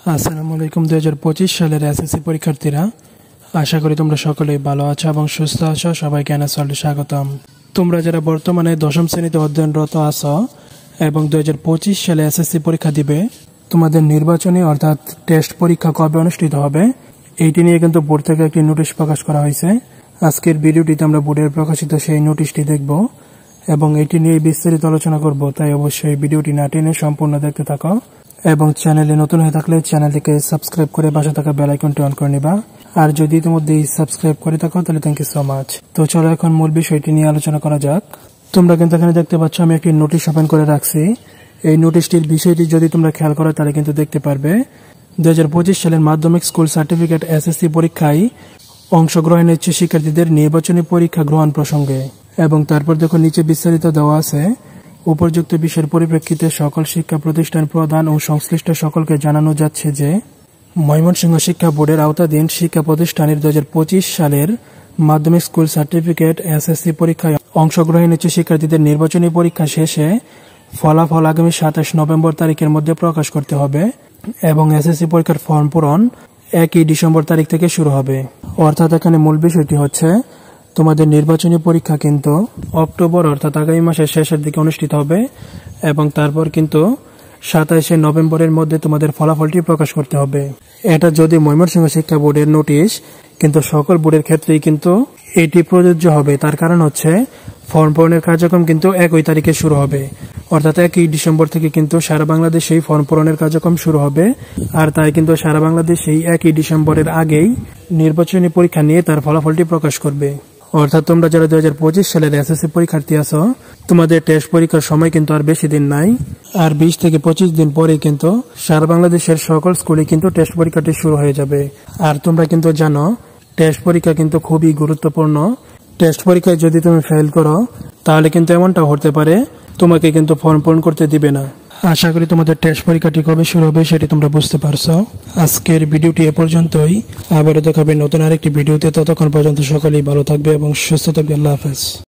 আসসালামু আলাইকুম। 2025 সালের এসএসসি পরীক্ষার্থীরা, আশা করি তোমরা সকলেই ভালো আছো এবং সুস্থ আছো। সবাইকে এনএসওয়ার্ল্ডে স্বাগতম। তোমরা যারা বর্তমানে দশম শ্রেণীতে অধ্যয়নরত আছো এবং 2025 সালে এসএসসি পরীক্ষা দিবে, তোমাদের নির্বাচনী অর্থাৎ টেস্ট পরীক্ষা কবে অনুষ্ঠিত হবে এইটি নিয়ে কিন্তু বোর্ড থেকে একটি নোটিশ প্রকাশ করা হয়েছে। আজকের ভিডিওটিতে আমরা বোর্ডের প্রকাশিত সেই নোটিশটি দেখব এবং এটি নিয়ে বিস্তারিত আলোচনা করব। তাই অবশ্যই ভিডিওটি না টেনে সম্পূর্ণ দেখতে থাকো এবং চ্যানেলে নতুন হয়ে থাকলে চ্যানেলটিকে সাবস্ক্রাইব করে পাশে থাকা বেল আইকনটি অন করে নিবা। আর যদি ইতিমধ্যে সাবস্ক্রাইব করে থাকো তাহলে থ্যাংক ইউ সো মাচ। তো চলো এখন মূল বিষয়টি নিয়ে আলোচনা করা যাক। তোমরা কিন্তু এখানে দেখতে পাচ্ছ আমি একটি নোটিশ ওপেন করে রাখছি। এই নোটিশটির বিষয়টি যদি তোমরা খেয়াল করো তাহলে কিন্তু দেখতে পারবে 2025 সালের মাধ্যমিক স্কুল সার্টিফিকেট এসএসসি পরীক্ষায় অংশগ্রহণের ইচ্ছুক শিক্ষার্থীদের নির্বাচনী পরীক্ষা গ্রহণ প্রসঙ্গে। এবং তারপর দেখো নিচে বিস্তারিত দেওয়া আছে। উপযুক্ত বিষয়ের পরিপ্রেক্ষিতে সকল শিক্ষা প্রতিষ্ঠান প্রদান ও সংশ্লিষ্ট সকলকে জানানো যাচ্ছে যে ময়মনসিংহ শিক্ষা বোর্ডের আওতাধীন শিক্ষা প্রতিষ্ঠানের 2025 সালের মাধ্যমিক স্কুল সার্টিফিকেট এসএসসি পরীক্ষায় অংশগ্রহণের ইচ্ছুক শিক্ষার্থীদের নির্বাচনী পরীক্ষা শেষে ফলাফল আগামী 27 নভেম্বর তারিখের মধ্যে প্রকাশ করতে হবে এবং এসএসসি পরীক্ষার ফর্ম পূরণ 1 ডিসেম্বর তারিখ থেকে শুরু হবে। অর্থাৎ এখানে মূল বিষয়টি হচ্ছে তোমাদের নির্বাচনী পরীক্ষা কিন্তু অক্টোবর অর্থাৎ আগামী মাসের শেষের দিকে অনুষ্ঠিত হবে এবং তারপর কিন্তু 27 নভেম্বরের মধ্যে তোমাদের ফলাফলটি প্রকাশ করতে হবে। এটা যদি ময়মনসিংহ শিক্ষা বোর্ডের নোটিশ, কিন্তু সকল বোর্ডের ক্ষেত্রেই কিন্তু এটি প্রযোজ্য হবে। তার কারণ হচ্ছে ফর্ম পূরণের কার্যক্রম কিন্তু 1 তারিখে শুরু হবে, অর্থাৎ 1 ডিসেম্বর থেকে কিন্তু সারা বাংলাদেশেই ফর্ম পূরণের কার্যক্রম শুরু হবে। আর তাই কিন্তু সারা বাংলাদেশেই 1 ডিসেম্বরের আগেই নির্বাচনী পরীক্ষা নিয়ে তার ফলাফলটি প্রকাশ করবে। অর্থাৎ তোমরা যারা 2025 সালের এসএসসি পরীক্ষার্থী আছো, তোমাদের টেস্ট পরীক্ষার সময় কিন্তু আর বেশি দিন নাই। আর 20 থেকে 25 দিন পরে কিন্তু সারা বাংলাদেশের সকল স্কুলে কিন্তু টেস্ট পরীক্ষাটি শুরু হয়ে যাবে। আর তোমরা কিন্তু জানো টেস্ট পরীক্ষা কিন্তু খুবই গুরুত্বপূর্ণ। টেস্ট পরীক্ষায় যদি তুমি ফেল করো তাহলে কিন্তু এমনটা হতে পারে তোমাকে কিন্তু ফর্ম পূরণ করতে দিবে না। আশা করি তোমাদের টেস্ট পরীক্ষাটি কবে শুরু হবে সেটি তোমরা বুঝতে পারছো। আজকের ভিডিওটি এ পর্যন্তই। আবারও দেখাবে নতুন আরেকটি ভিডিওতে। ততক্ষণ পর্যন্ত সকলেই ভালো থাকবে এবং সুস্থ থাকবে। আল্লাহ হাফেজ।